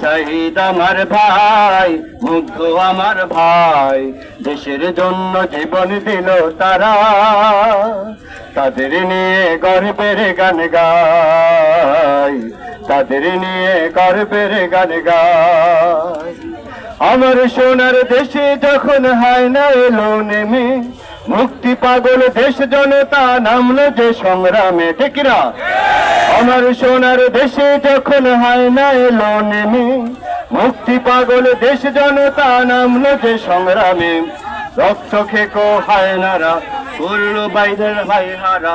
শহীদ আমার ভাই, মুগ্ধ আমার ভাই, দেশের জন্য জীবন দিল তারা, তাদের নিয়ে গর্বের গান গাই, তাদের নিয়ে গর্বের গান গাই। আমার সোনার দেশে যখন হায়না এলো নেমে, মুক্তি পাগল দেশ জনতা নামলো যে সংগ্রামে, ঠিক না? আমার সোনার দেশে যখন হায়না এলো নেমে, মুক্তি পাগল দেশ জনতা নামলো যে সংগ্রামে। রক্ত খেকো হায়নারা করলো বাইদের ভাই হারা,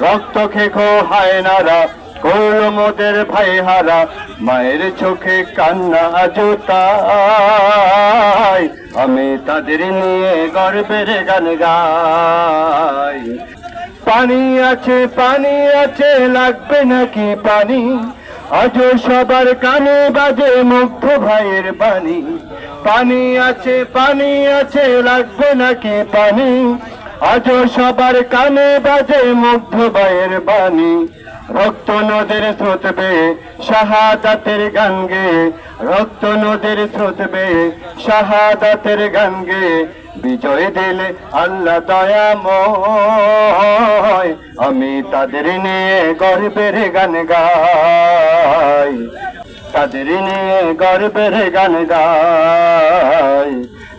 রক্ত খেকো হায়নারা করলো মোদের ভাই হারা, মায়ের চোখে কান্না আজও তাই, আমি তাদের নিয়ে গর্বের গান গাই। পানি আছে লাগবে নাকি পানি, আজও সবার কানে বাজে মুগ্ধ ভাইয়ের বাণী। পানি আছে লাগবে নাকি পানি, আজও সবার কানে বাজে মুগ্ধ ভাইয়ের বাণী। রক্ত নদের স্রোত বেয়ে শাহাদাতের গান গেয়ে, রক্ত নদের স্রোত বেয়ে শাহাদাতের গান গেয়ে, বিজয় দিলে আল্লাহ দয়াময়, আমি তাদের নিয়ে গর্বের গান গাই, তাদের নিয়ে গর্বের গান গাই,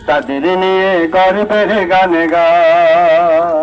তাদের নিয়ে গর্বের গান গাই।